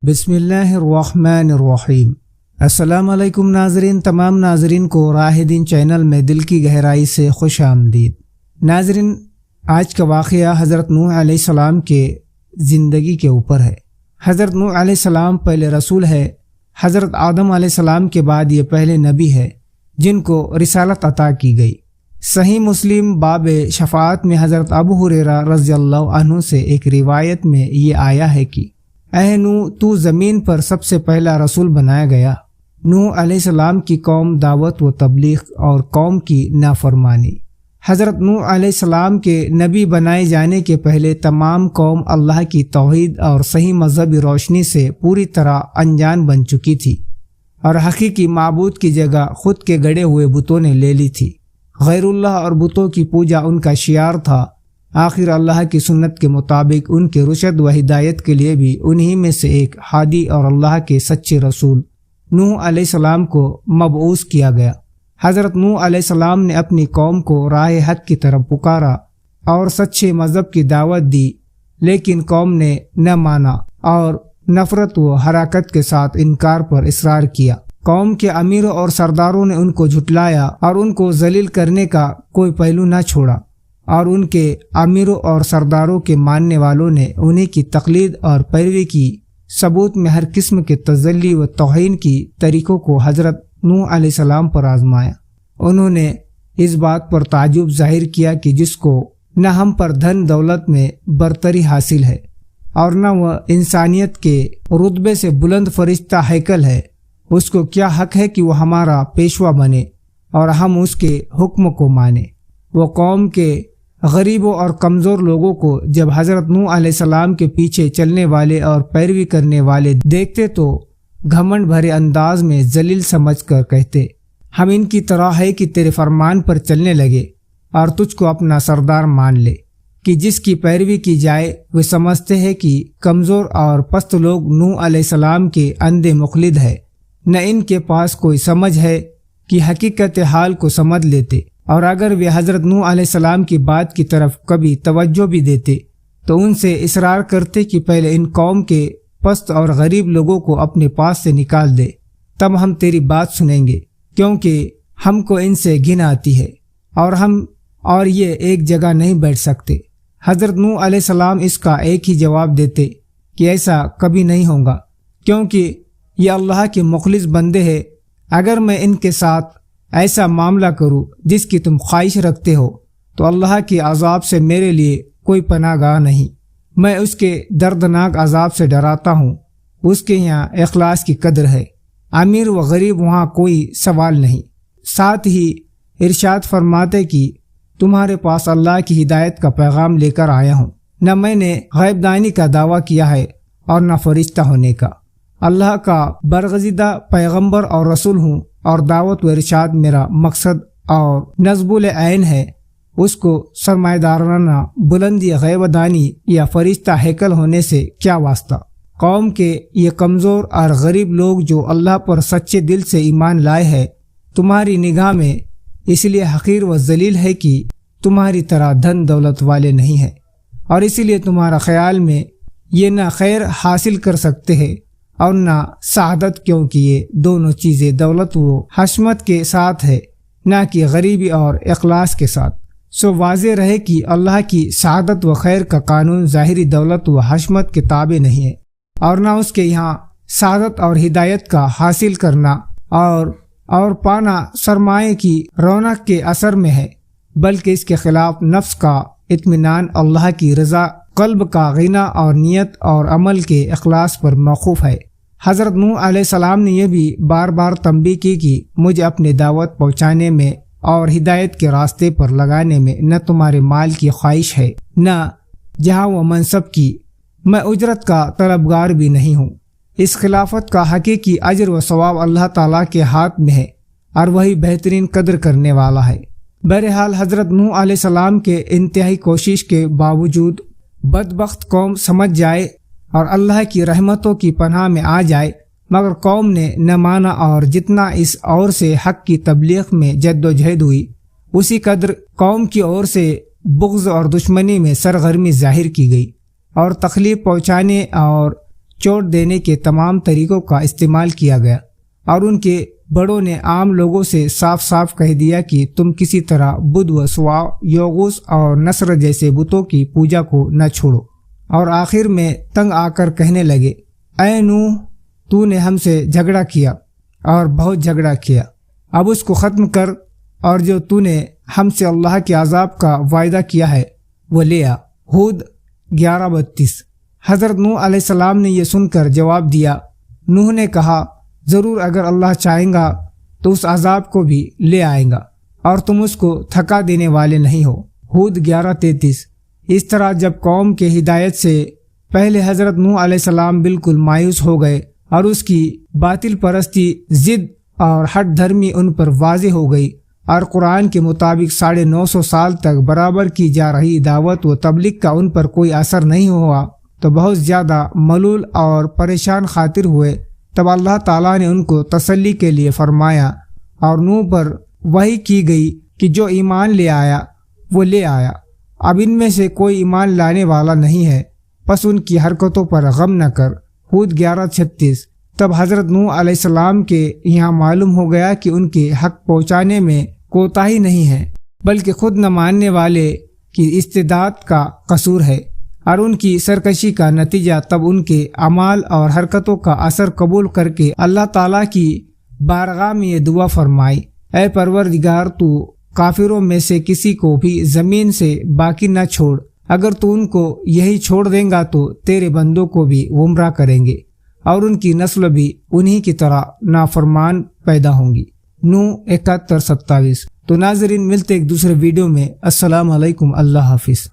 بسم اللہ الرحمن الرحیم۔ السلام علیکم ناظرین، تمام ناظرین کو راہ دین چینل میں دل کی گہرائی سے خوش آمدید۔ ناظرین، آج کا واقعہ حضرت نوح علیہ السلام کے زندگی کے اوپر ہے۔ حضرت نوح علیہ السلام پہلے رسول ہے۔ حضرت آدم علیہ السلام کے بعد یہ پہلے نبی ہے جن کو رسالت عطا کی گئی۔ صحیح مسلم باب شفاعت میں حضرت ابو ہریرہ رضی اللہ عنہ سے ایک روایت میں یہ آیا ہے کہ اے نوح، تو زمین پر سب سے پہلا رسول بنایا گیا۔ نوح علیہ السلام کی قوم دعوت و تبلیغ اور قوم کی نافرمانی۔ حضرت نوح علیہ السلام کے نبی بنائے جانے کے پہلے تمام قوم اللہ کی توحید اور صحیح مذہبی روشنی سے پوری طرح انجان بن چکی تھی اور حقیقی معبود کی جگہ خود کے گڑے ہوئے بتوں نے لے لی تھی۔ غیر اللہ اور بتوں کی پوجا ان کا شعار تھا۔ آخر اللہ کی سنت کے مطابق ان کے رشد و ہدایت کے لیے بھی انہی میں سے ایک ہادی اور اللہ کے سچے رسول نوح علیہ السلام کو مبعوث کیا گیا۔ حضرت نوح علیہ السلام نے اپنی قوم کو راہ حق کی طرف پکارا اور سچے مذہب کی دعوت دی، لیکن قوم نے نہ مانا اور نفرت و حراکت کے ساتھ انکار پر اصرار کیا۔ قوم کے امیروں اور سرداروں نے ان کو جھٹلایا اور ان کو ذلیل کرنے کا کوئی پہلو نہ چھوڑا، اور ان کے امیروں اور سرداروں کے ماننے والوں نے انہی کی تقلید اور پیروی کی ثبوت میں ہر قسم کے تذلی و توہین کی طریقوں کو حضرت نوح علیہ السلام پر آزمایا۔ انہوں نے اس بات پر تعجب ظاہر کیا کہ جس کو نہ ہم پر دھن دولت میں برتری حاصل ہے اور نہ وہ انسانیت کے رتبے سے بلند فرشتہ ہیکل ہے، اس کو کیا حق ہے کہ وہ ہمارا پیشوا بنے اور ہم اس کے حکم کو مانیں۔ وہ قوم کے غریبوں اور کمزور لوگوں کو جب حضرت نوح علیہ السلام کے پیچھے چلنے والے اور پیروی کرنے والے دیکھتے تو گھمنڈ بھرے انداز میں ذلیل سمجھ کر کہتے، ہم ان کی طرح ہے کہ تیرے فرمان پر چلنے لگے اور تجھ کو اپنا سردار مان لے۔ کہ جس کی پیروی کی جائے وہ سمجھتے ہیں کہ کمزور اور پست لوگ نوح علیہ السلام کے اندھے مخلد ہے، نہ ان کے پاس کوئی سمجھ ہے کہ حقیقت حال کو سمجھ لیتے، اور اگر وہ حضرت نوح علیہ السلام کی بات کی طرف کبھی توجہ بھی دیتے تو ان سے اصرار کرتے کہ پہلے ان قوم کے پست اور غریب لوگوں کو اپنے پاس سے نکال دے، تب ہم تیری بات سنیں گے، کیونکہ ہم کو ان سے گھن آتی ہے اور یہ ایک جگہ نہیں بیٹھ سکتے۔ حضرت نوح علیہ السلام اس کا ایک ہی جواب دیتے کہ ایسا کبھی نہیں ہوگا، کیونکہ یہ اللہ کے مخلص بندے ہیں۔ اگر میں ان کے ساتھ ایسا معاملہ کروں جس کی تم خواہش رکھتے ہو تو اللہ کے عذاب سے میرے لیے کوئی پناہ گاہ نہیں۔ میں اس کے دردناک عذاب سے ڈراتا ہوں۔ اس کے یہاں اخلاص کی قدر ہے، امیر و غریب وہاں کوئی سوال نہیں۔ ساتھ ہی ارشاد فرماتے کہ تمہارے پاس اللہ کی ہدایت کا پیغام لے کر آیا ہوں، نہ میں نے غیب دانی کا دعویٰ کیا ہے اور نہ فرشتہ ہونے کا۔ اللہ کا برگزیدہ پیغمبر اور رسول ہوں، اور دعوت و ارشاد میرا مقصد اور نصب العین ہے۔ اس کو سرمایہ دارانہ بلندی، غیب دانی یا فرشتہ ہیکل ہونے سے کیا واسطہ؟ قوم کے یہ کمزور اور غریب لوگ جو اللہ پر سچے دل سے ایمان لائے ہیں، تمہاری نگاہ میں اس لیے حقیر و ذلیل ہے کہ تمہاری طرح دھن دولت والے نہیں ہیں، اور اسی لیے تمہارا خیال میں یہ نہ خیر حاصل کر سکتے ہیں اور نہ سعادت، کیونکہ یہ دونوں چیزیں دولت و حشمت کے ساتھ ہے، نہ کہ غریبی اور اخلاص کے ساتھ۔ سو واضح رہے کہ اللہ کی سعادت و خیر کا قانون ظاہری دولت و حشمت کے تابع نہیں ہے، اور نہ اس کے یہاں سعادت اور ہدایت کا حاصل کرنا اور پانا سرمایہ کی رونق کے اثر میں ہے، بلکہ اس کے خلاف نفس کا اطمینان، اللہ کی رضا، قلب کا غنا اور نیت اور عمل کے اخلاص پر موقوف ہے۔ حضرت نوح علیہ السلام نے یہ بھی بار بار تنبیہ کی کہ مجھے اپنی دعوت پہنچانے میں اور ہدایت کے راستے پر لگانے میں نہ تمہارے مال کی خواہش ہے، نہ جہاں و منصب کی۔ میں اجرت کا طلبگار بھی نہیں ہوں۔ اس خلافت کا حقیقی اجر و ثواب اللہ تعالیٰ کے ہاتھ میں ہے، اور وہی بہترین قدر کرنے والا ہے۔ بہرحال حضرت نوح علیہ السلام کے انتہائی کوشش کے باوجود بدبخت قوم سمجھ جائے اور اللہ کی رحمتوں کی پناہ میں آ جائے، مگر قوم نے نہ مانا، اور جتنا اس اور سے حق کی تبلیغ میں جد و جہد ہوئی، اسی قدر قوم کی اور سے بغض اور دشمنی میں سرگرمی ظاہر کی گئی، اور تکلیف پہنچانے اور چوٹ دینے کے تمام طریقوں کا استعمال کیا گیا، اور ان کے بڑوں نے عام لوگوں سے صاف صاف کہہ دیا کہ تم کسی طرح بدھ و سوا، یوغوس اور نصر جیسے بتوں کی پوجا کو نہ چھوڑو، اور آخر میں تنگ آ کر کہنے لگے، اے نوح، تو نے ہم سے جھگڑا کیا اور بہت جھگڑا کیا، اب اس کو ختم کر، اور جو تو نے ہم سے اللہ کے عذاب کا وعدہ کیا ہے وہ لے آ۔ ہود 11:32۔ حضرت نوح علیہ السلام نے یہ سن کر جواب دیا۔ نوح نے کہا، ضرور اگر اللہ چاہیں گا تو اس عذاب کو بھی لے آئیں گا، اور تم اس کو تھکا دینے والے نہیں ہو۔ ہود 11:33۔ اس طرح جب قوم کے ہدایت سے پہلے حضرت نوح علیہ السلام بالکل مایوس ہو گئے اور اس کی باطل پرستی، ضد اور ہٹ دھرمی ان پر واضح ہو گئی، اور قرآن کے مطابق 950 سال تک برابر کی جا رہی دعوت و تبلیغ کا ان پر کوئی اثر نہیں ہوا، تو بہت زیادہ ملول اور پریشان خاطر ہوئے۔ تب اللہ تعالیٰ نے ان کو تسلی کے لیے فرمایا، اور نوح پر وحی کی گئی کہ جو ایمان لے آیا وہ لے آیا، اب ان میں سے کوئی ایمان لانے والا نہیں ہے، پس ان کی حرکتوں پر غم نہ کر۔ ہود 11:36۔ تب حضرت نوح علیہ السلام کے یہاں معلوم ہو گیا کہ ان کے حق پہنچانے میں کوتاہی نہیں ہے، بلکہ خود نہ ماننے والے کی استعداد کا قصور ہے، اور ان کی سرکشی کا نتیجہ۔ تب ان کے اعمال اور حرکتوں کا اثر قبول کر کے اللہ تعالیٰ کی بارگاہ میں یہ دعا فرمائی، اے پروردگار، تو کافروں میں سے کسی کو بھی زمین سے باقی نہ چھوڑ، اگر تو ان کو یہی چھوڑ دیں گا تو تیرے بندوں کو بھی گمراہ کریں گے، اور ان کی نسل بھی انہی کی طرح نافرمان پیدا ہوں گی۔ نوح 71:27۔ تو ناظرین، ملتے ایک دوسرے ویڈیو میں۔ السلام علیکم، اللہ حافظ۔